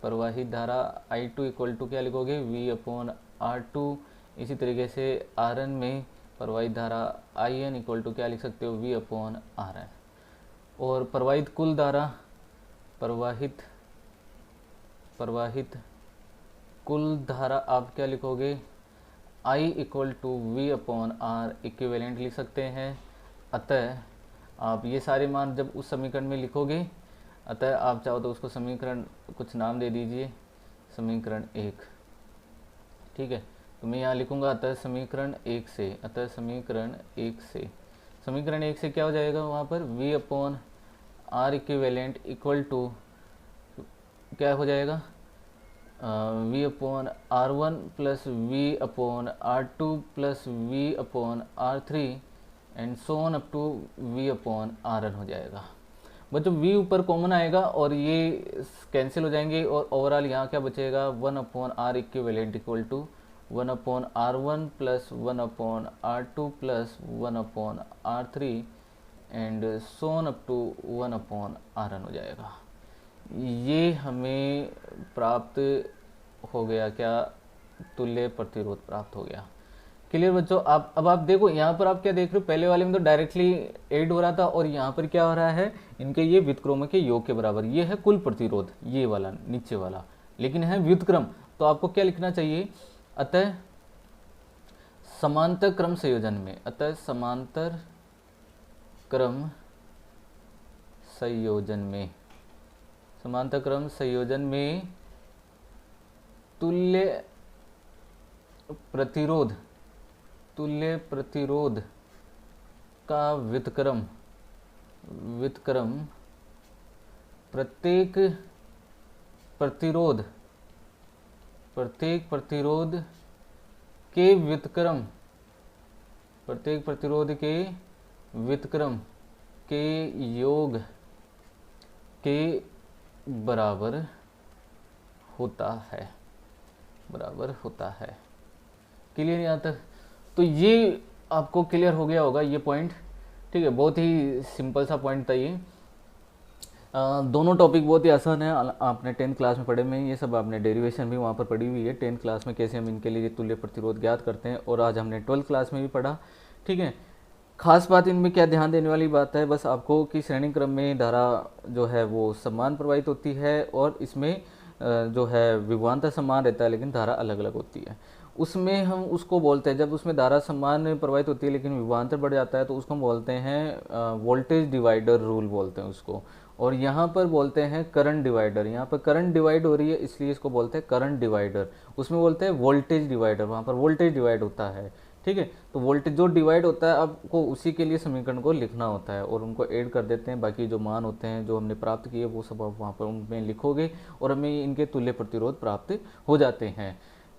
प्रवाहित धारा I2 इक्वल टू क्या लिखोगे, V/R2। इसी तरीके से Rn में प्रवाहित धारा IN इक्वल टू क्या लिख सकते हो, V/Rn। और प्रवाहित कुल धारा आप क्या लिखोगे, I equal to V/R equivalent लिख सकते हैं। अतः आप ये सारे मान जब उस समीकरण में लिखोगे, अतः आप चाहो तो उसको समीकरण कुछ नाम दे दीजिए, समीकरण 1। ठीक है, तो मैं यहाँ लिखूंगा अतः समीकरण 1 से क्या हो जाएगा, वहाँ पर V/R इक्विवेलेंट इक्वल टू क्या हो जाएगा, V/R1 plus V/R2 plus V/R3 and so on up to V/Rn हो जाएगा। बच्चों V ऊपर कॉमन आएगा और ये कैंसिल हो जाएंगे और ओवरऑल यहाँ क्या बचेगा, 1/R equivalent equal to 1/R1 plus 1/R2 plus 1/R3 and so on up to 1/Rn हो जाएगा। ये हमें प्राप्त हो गया, क्या, तुल्य प्रतिरोध प्राप्त हो गया। क्लियर बच्चों। आप अब आप देखो यहाँ पर आप क्या देख रहे हो, पहले वाले में तो डायरेक्टली ऐड हो रहा था और यहाँ पर क्या हो रहा है, इनके ये व्युत्क्रम के योग के बराबर। ये है कुल प्रतिरोध, ये वाला नीचे वाला, लेकिन है व्युत्क्रम। तो आपको क्या लिखना चाहिए, अतः समांतर क्रम संयोजन में तुल्य प्रतिरोध का व्युत्क्रम प्रत्येक प्रतिरोध, प्रत्येक प्रतिरोध के व्युत्क्रम, प्रत्येक प्रतिरोध के व्युत्क्रम के योग के बराबर होता है, बराबर होता है। क्लियर यहाँ तक? तो ये आपको क्लियर हो गया होगा ये पॉइंट, ठीक है। बहुत ही सिंपल सा पॉइंट था ये। दोनों टॉपिक बहुत ही आसान है, आपने 10th क्लास में पढ़े में, ये सब आपने डेरिवेशन भी वहाँ पर पढ़ी हुई है 10th क्लास में, कैसे हम इनके लिए तुल्य प्रतिरोध ज्ञात करते हैं, और आज हमने 12th क्लास में भी पढ़ा, ठीक है। खास बात इनमें क्या ध्यान देने वाली बात है बस आपको कि श्रेणी क्रम में धारा जो है वो समान प्रवाहित होती है, और इसमें जो है विभवांतर समान रहता है लेकिन धारा अलग अलग होती है। उसमें हम उसको बोलते हैं, जब उसमें धारा समान प्रवाहित होती है लेकिन विभवांतर बढ़ जाता है तो उसको हम बोलते हैं वोल्टेज डिवाइडर रूल बोलते हैं उसको। और यहाँ पर बोलते हैं करंट डिवाइडर, यहाँ पर करंट डिवाइड हो रही है इसलिए इसको बोलते हैं करंट डिवाइडर। उसमें बोलते हैं वोल्टेज डिवाइडर, वहाँ पर वोल्टेज डिवाइड होता है, ठीक है। तो वोल्टेज जो डिवाइड होता है आपको उसी के लिए समीकरण को लिखना होता है और उनको ऐड कर देते हैं, बाकी जो मान होते हैं जो हमने प्राप्त किए वो सब आप वहाँ पर उनमें लिखोगे और हमें इनके तुल्य प्रतिरोध प्राप्त हो जाते हैं,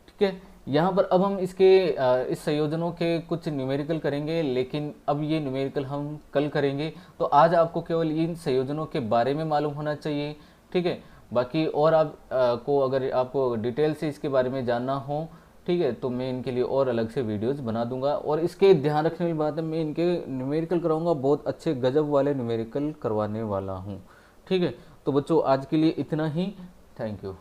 ठीक है। यहाँ पर अब हम इसके इस संयोजनों के कुछ न्यूमेरिकल करेंगे, लेकिन अब ये न्यूमेरिकल हम कल करेंगे। तो आज आपको केवल इन संयोजनों के बारे में मालूम होना चाहिए, ठीक है। बाकी और आप को अगर आपको डिटेल से इसके बारे में जानना हो, ठीक है, तो मैं इनके लिए और अलग से वीडियोस बना दूंगा। और इसके ध्यान रखने वाली बात है, मैं इनके न्यूमेरिकल कराऊंगा, बहुत अच्छे गजब वाले न्यूमेरिकल करवाने वाला हूँ, ठीक है। तो बच्चों आज के लिए इतना ही, थैंक यू।